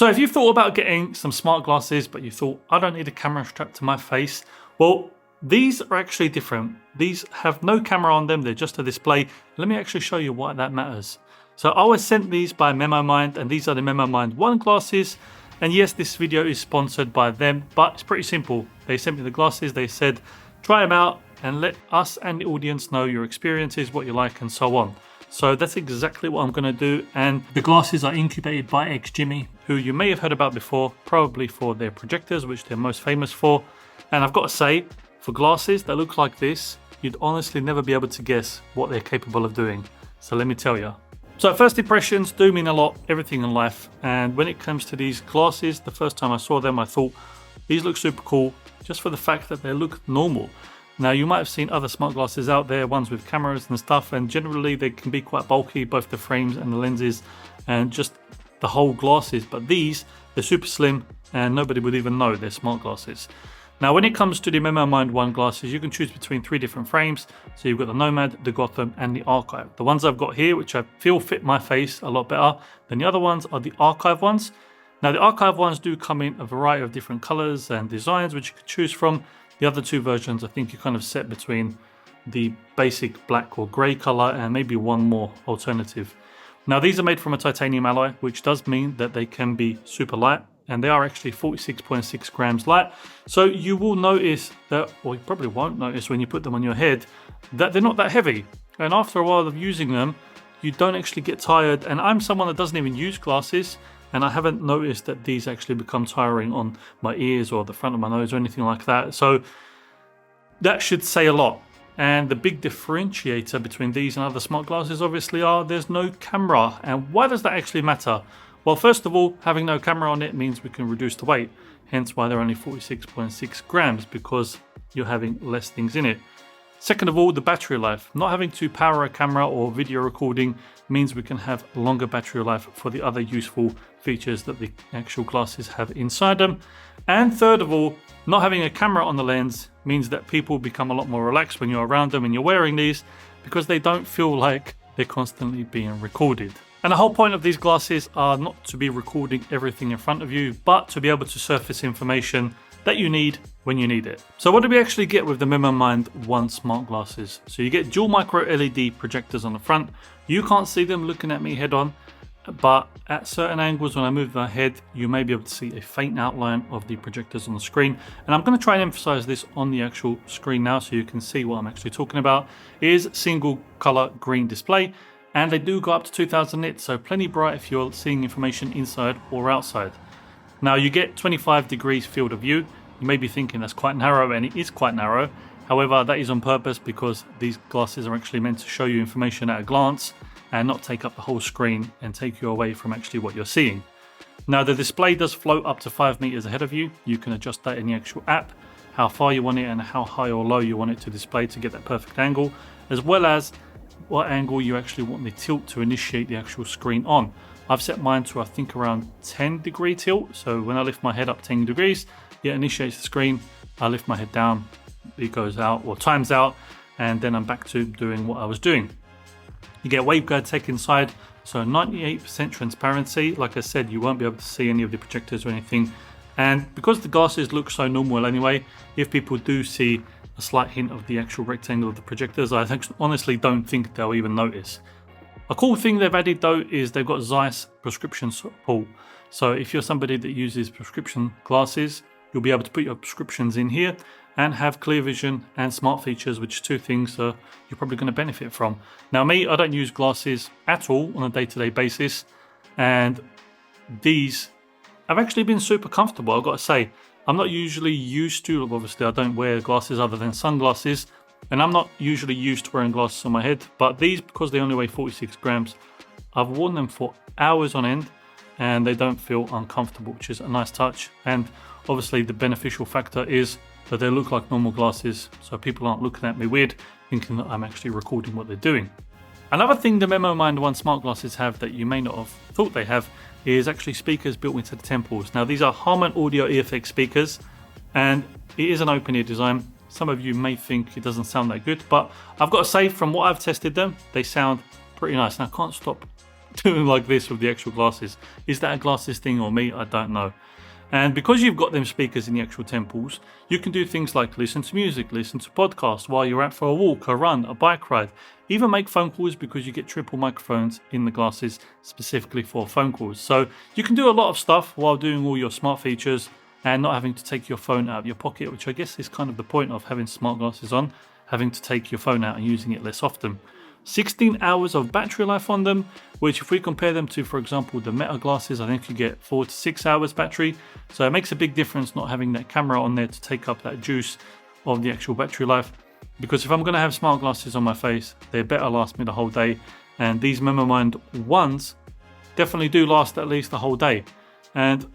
So if you thought about getting some smart glasses, but you thought, I don't need a camera strapped to my face, well, these are actually different. These have no camera on them, they're just a display. Let me actually show you why that matters. So I was sent these by MemoMind, and these are the MemoMind One glasses. And yes, this video is sponsored by them, but it's pretty simple. They sent me the glasses, they said, try them out and let us and the audience know your experiences, what you like, and so on. So that's exactly what I'm going to do. And the glasses are incubated by Jimmy, who you may have heard about before, probably for their projectors, which they're most famous for. And I've got to say, for glasses that look like this, you'd honestly never be able to guess what they're capable of doing. So let me tell you. So first impressions do mean a lot, everything in life. And when it comes to these glasses, the first time I saw them, I thought, these look super cool, just for the fact that they look normal. Now, you might have seen other smart glasses out there, ones with cameras and stuff, and generally they can be quite bulky, both the frames and the lenses and just the whole glasses. But these, they're super slim and nobody would even know they're smart glasses. Now, when it comes to the MemoMind One glasses, you can choose between 3 different frames. So you've got the Nomad, the Gotham, and the Archive. The ones I've got here, which I feel fit my face a lot better than the other ones, are the Archive ones. Now, the Archive ones do come in a variety of different colors and designs, which you can choose from. The other 2 versions, I think you're kind of set between the basic black or grey color and maybe one more alternative. Now, these are made from a titanium alloy, which does mean that they can be super light, and they are actually 46.6 grams light. So you will notice that, or you probably won't notice when you put them on your head, that they're not that heavy. And after a while of using them, you don't actually get tired. And I'm someone that doesn't even use glasses, and I haven't noticed that these actually become tiring on my ears or the front of my nose or anything like that. So that should say a lot. And the big differentiator between these and other smart glasses obviously are there's no camera. And why does that actually matter? Well, first of all, having no camera on it means we can reduce the weight. Hence why they're only 46.6 grams, because you're having less things in it. Second of all, the battery life. Not having to power a camera or video recording means we can have longer battery life for the other useful features that the actual glasses have inside them. And third of all, not having a camera on the lens means that people become a lot more relaxed when you're around them and you're wearing these, because they don't feel like they're constantly being recorded. And the whole point of these glasses are not to be recording everything in front of you, but to be able to surface information that you need when you need it. So what do we actually get with the MemoMind One smart glasses? So you get dual micro LED projectors on the front. You can't see them looking at me head on, but at certain angles when I move my head, you may be able to see a faint outline of the projectors on the screen. And I'm going to try and emphasize this on the actual screen now so you can see what I'm actually talking about. It is single color green display, and they do go up to 2000 nits, so plenty bright if you're seeing information inside or outside. Now, you get 25 degrees field of view. You may be thinking that's quite narrow, and it is quite narrow. However, that is on purpose because these glasses are actually meant to show you information at a glance and not take up the whole screen and take you away from actually what you're seeing. Now, the display does float up to 5 meters ahead of you. You can adjust that in the actual app, how far you want it and how high or low you want it to display to get that perfect angle, as well as what angle you actually want the tilt to initiate the actual screen on. I've set mine to, I think, around 10 degree tilt. So when I lift my head up 10 degrees, it initiates the screen. I lift my head down, it goes out or times out, and then I'm back to doing what I was doing. You get waveguide tech inside, so 98% transparency. Like I said, you won't be able to see any of the projectors or anything. And because the glasses look so normal anyway, if people do see a slight hint of the actual rectangle of the projectors, I honestly don't think they'll even notice. A cool thing they've added though is they've got Zeiss prescription support. So if you're somebody that uses prescription glasses, you'll be able to put your prescriptions in here and have clear vision and smart features, which are 2 things you're probably going to benefit from. Now me, I don't use glasses at all on a day-to-day basis, and these have actually been super comfortable. I've got to say, I'm not usually used to, obviously I don't wear glasses other than sunglasses, and I'm not usually used to wearing glasses on my head, but these, because they only weigh 46 grams, I've worn them for hours on end and they don't feel uncomfortable, which is a nice touch. And obviously the beneficial factor is that they look like normal glasses, so people aren't looking at me weird thinking that I'm actually recording what they're doing. Another thing the MemoMind One smart glasses have that you may not have thought they have is actually speakers built into the temples. Now these are Harman Audio EFX speakers, and it is an open ear design. Some of you may think it doesn't sound that good, but I've got to say, from what I've tested them, they sound pretty nice. And I can't stop doing like this with the actual glasses. Is that a glasses thing or me? I don't know. And because you've got them speakers in the actual temples, you can do things like listen to music, listen to podcasts while you're out for a walk, a run, a bike ride, even make phone calls because you get triple microphones in the glasses specifically for phone calls. So you can do a lot of stuff while doing all your smart features and not having to take your phone out of your pocket, which I guess is kind of the point of having smart glasses on, having to take your phone out and using it less often. 16 hours of battery life on them, which if we compare them to, for example, the Meta glasses, I think you get 4 to 6 hours battery. So it makes a big difference not having that camera on there to take up that juice of the actual battery life. Because if I'm going to have smart glasses on my face, they better last me the whole day. And these MemoMind Ones definitely do last at least the whole day. And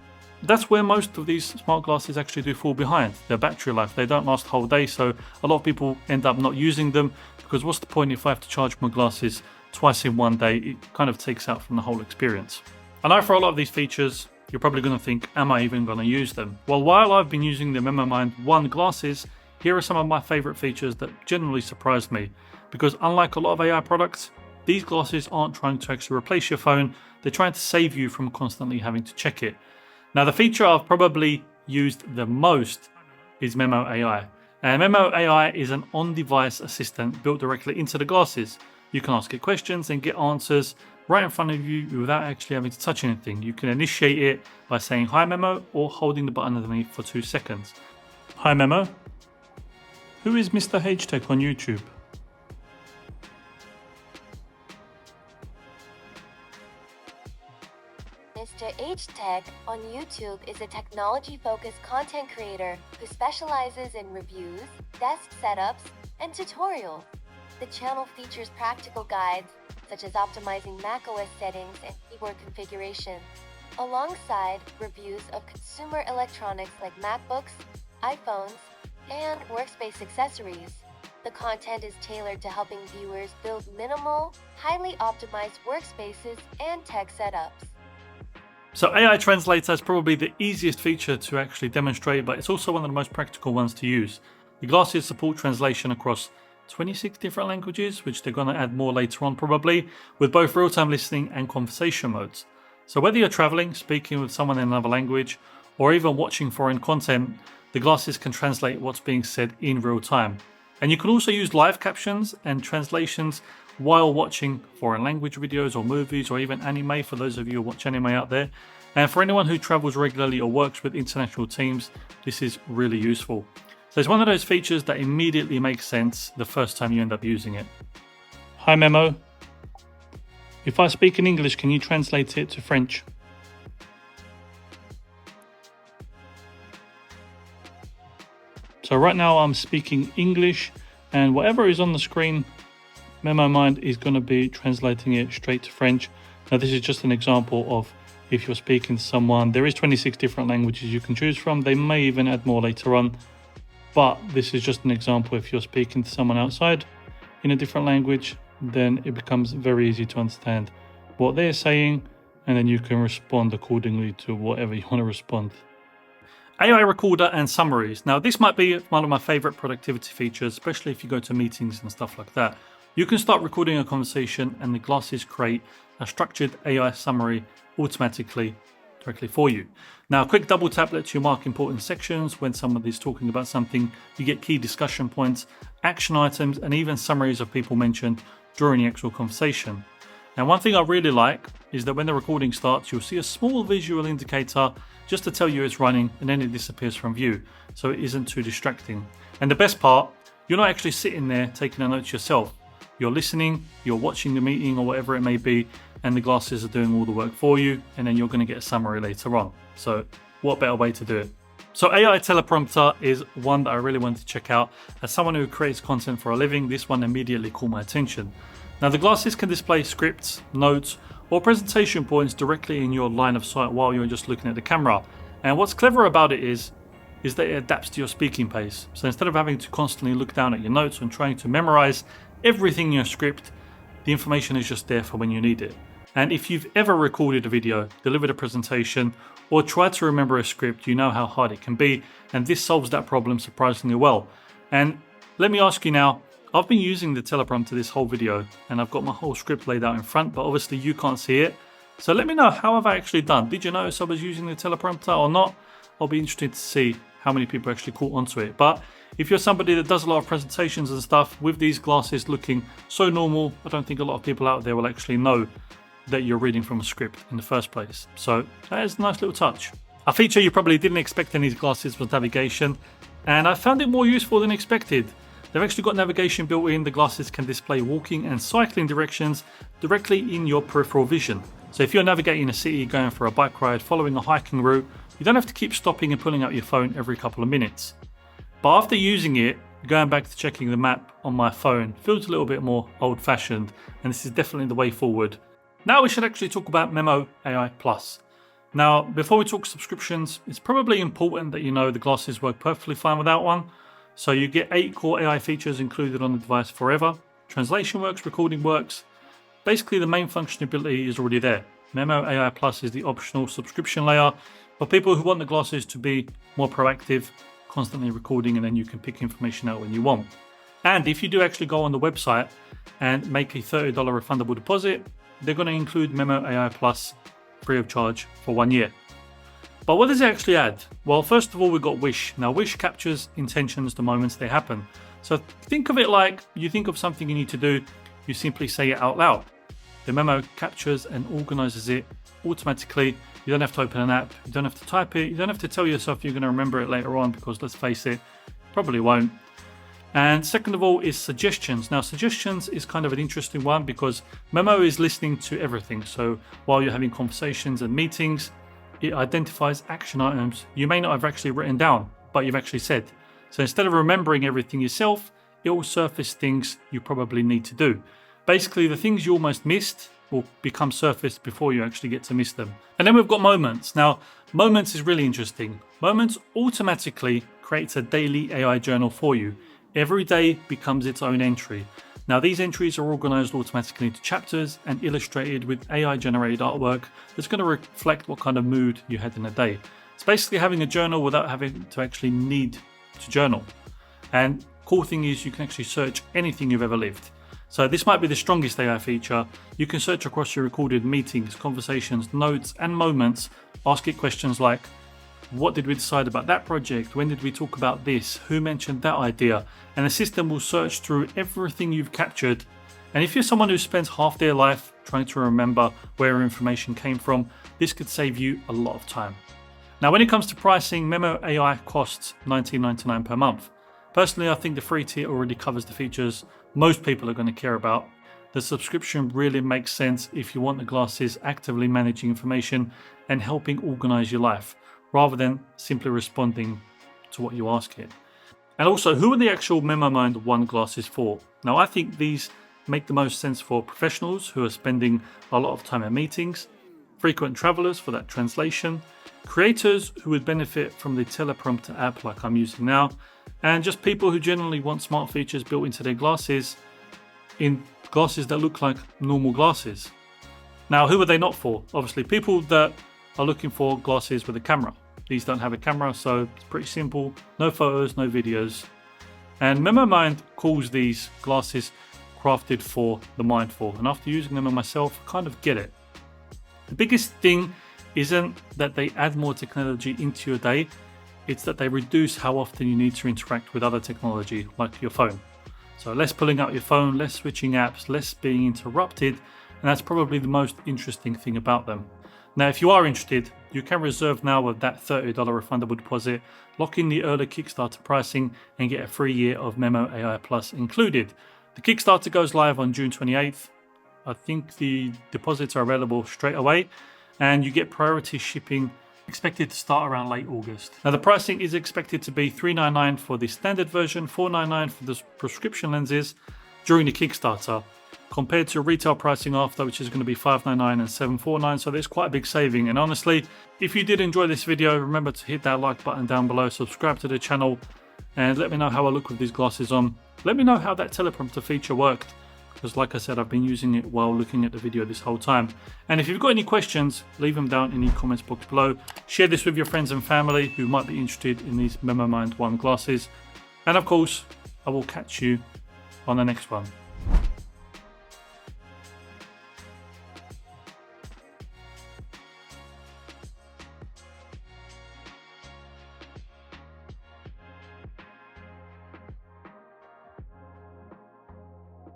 that's where most of these smart glasses actually do fall behind, their battery life. They don't last the whole day, so a lot of people end up not using them, because what's the point if I have to charge my glasses twice in one day? It kind of takes out from the whole experience. I know for a lot of these features, you're probably going to think, am I even going to use them? Well, while I've been using the MemoMind One glasses, here are some of my favorite features that generally surprised me, because unlike a lot of AI products, these glasses aren't trying to actually replace your phone, they're trying to save you from constantly having to check it. Now, the feature I've probably used the most is Memo AI. And Memo AI is an on-device assistant built directly into the glasses. You can ask it questions and get answers right in front of you without actually having to touch anything. You can initiate it by saying "Hi Memo" or holding the button underneath for 2 seconds. Hi Memo, who is MrHtech on YouTube? MrHtech on YouTube is a technology-focused content creator who specializes in reviews, desk setups, and tutorials. The channel features practical guides such as optimizing macOS settings and keyboard configuration, alongside reviews of consumer electronics like MacBooks, iPhones, and workspace accessories. The content is tailored to helping viewers build minimal, highly optimized workspaces and tech setups. So AI Translator is probably the easiest feature to actually demonstrate, but it's also one of the most practical ones to use. The glasses support translation across 26 different languages, which they're going to add more later on probably, with both real-time listening and conversation modes. So whether you're traveling, speaking with someone in another language, or even watching foreign content, the glasses can translate what's being said in real time. And you can also use live captions and translations while watching foreign language videos or movies or even anime, for those of you who watch anime out there. And for anyone who travels regularly or works with international teams, this is really useful. So it's one of those features that immediately makes sense the first time you end up using it. Hi Memo, if I speak in English, can you translate it to French? So right now I'm speaking English, and whatever is on the screen, MemoMind is going to be translating it straight to French. Now this is just an example of if you're speaking to someone. There is 26 different languages you can choose from. They may even add more later on, but this is just an example. If you're speaking to someone outside in a different language, then it becomes very easy to understand what they're saying, and then you can respond accordingly to whatever you want to respond. AI recorder and summaries. Now this might be one of my favorite productivity features, especially if you go to meetings and stuff like that. You can start recording a conversation and the glasses create a structured AI summary automatically directly for you. Now a quick double tap lets you mark important sections when someone is talking about something. You get key discussion points, action items, and even summaries of people mentioned during the actual conversation. Now one thing I really like is that when the recording starts, you'll see a small visual indicator just to tell you it's running, and then it disappears from view, so it isn't too distracting. And the best part, you're not actually sitting there taking a note yourself. You're listening, you're watching the meeting or whatever it may be, and the glasses are doing all the work for you, and then you're going to get a summary later on. So what better way to do it? So AI teleprompter is one that I really wanted to check out. As someone who creates content for a living, this one immediately caught my attention. Now the glasses can display scripts, notes, or presentation points directly in your line of sight while you're just looking at the camera. And what's clever about it is that it adapts to your speaking pace. So instead of having to constantly look down at your notes and trying to memorize everything in your script, the information is just there for when you need it. And if you've ever recorded a video, delivered a presentation, or tried to remember a script, you know how hard it can be, and this solves that problem surprisingly well. And let me ask you now, I've been using the teleprompter this whole video and I've got my whole script laid out in front, but obviously you can't see it. So let me know, how have I actually done? Did you notice I was using the teleprompter or not? I'll be interested to see how many people actually caught onto it. But if you're somebody that does a lot of presentations and stuff with these glasses looking so normal, I don't think a lot of people out there will actually know that you're reading from a script in the first place. So that is a nice little touch. A feature you probably didn't expect in these glasses was navigation, and I found it more useful than expected. They've actually got navigation built in. The glasses can display walking and cycling directions directly in your peripheral vision. So if you're navigating a city, going for a bike ride, following a hiking route, you don't have to keep stopping and pulling out your phone every couple of minutes. But after using it, going back to checking the map on my phone feels a little bit more old-fashioned, and this is definitely the way forward. Now we should actually talk about Memo AI Plus. Now, before we talk subscriptions, it's probably important that you know the glasses work perfectly fine without one. So you get 8 core AI features included on the device forever. Translation works, recording works. Basically, the main functionality is already there. Memo AI Plus is the optional subscription layer for people who want the glasses to be more proactive, constantly recording, and then you can pick information out when you want. And if you do actually go on the website and make a $30 refundable deposit, they're going to include Memo AI Plus free of charge for 1 year. But what does it actually add? Well, first of all, we've got Wish. Now, Wish captures intentions the moments they happen. So think of it like you think of something you need to do, you simply say it out loud. The memo captures and organizes it automatically. You don't have to open an app, you don't have to type it, you don't have to tell yourself you're going to remember it later on, because let's face it, probably won't. And second of all is suggestions. Now, suggestions is kind of an interesting one because Memo is listening to everything. So while you're having conversations and meetings, it identifies action items you may not have actually written down, but you've actually said. So instead of remembering everything yourself, it will surface things you probably need to do. Basically, the things you almost missed will become surfaced before you actually get to miss them. And then we've got Moments. Now, Moments is really interesting. Moments automatically creates a daily AI journal for you. Every day becomes its own entry. Now, these entries are organized automatically into chapters and illustrated with AI-generated artwork that's going to reflect what kind of mood you had in the day. It's basically having a journal without having to actually need to journal. And cool thing is you can actually search anything you've ever lived. So this might be the strongest AI feature. You can search across your recorded meetings, conversations, notes, and moments. Ask it questions like, what did we decide about that project? When did we talk about this? Who mentioned that idea? And the system will search through everything you've captured. And if you're someone who spends half their life trying to remember where information came from, this could save you a lot of time. Now, when it comes to pricing, Memo AI costs $19.99 per month. Personally, I think the free tier already covers the features most people are going to care about. The subscription really makes sense if you want the glasses actively managing information and helping organize your life, rather than simply responding to what you ask it. And also, who are the actual MemoMind One glasses for? Now, I think these make the most sense for professionals who are spending a lot of time in meetings, frequent travelers for that translation, creators who would benefit from the teleprompter app like I'm using now, and just people who generally want smart features built into their glasses in glasses that look like normal glasses. Now, who are they not for? Obviously, people that are looking for glasses with a camera. These don't have a camera, so it's pretty simple. No photos, no videos. And MemoMind calls these glasses crafted for the mindful. And after using them on myself, I kind of get it. The biggest thing isn't that they add more technology into your day. It's that they reduce how often you need to interact with other technology, like your phone. So less pulling out your phone, less switching apps, less being interrupted. And that's probably the most interesting thing about them. Now, if you are interested, you can reserve now with that $30 refundable deposit, lock in the early Kickstarter pricing, and get a free year of Memo AI Plus included. The Kickstarter goes live on June 28th. I think the deposits are available straight away, and you get priority shipping expected to start around late August. Now, the pricing is expected to be $399 for the standard version, $499 for the prescription lenses during the Kickstarter, compared to retail pricing after, which is going to be $599 and $749. So there's quite a big saving. And honestly, if you did enjoy this video, remember to hit that like button down below, subscribe to the channel, and let me know how I look with these glasses on. Let me know how that teleprompter feature worked, because like I said, I've been using it while looking at the video this whole time. And if you've got any questions, leave them down in the comments box below. Share this with your friends and family who might be interested in these MemoMind One glasses. And of course, I will catch you on the next one.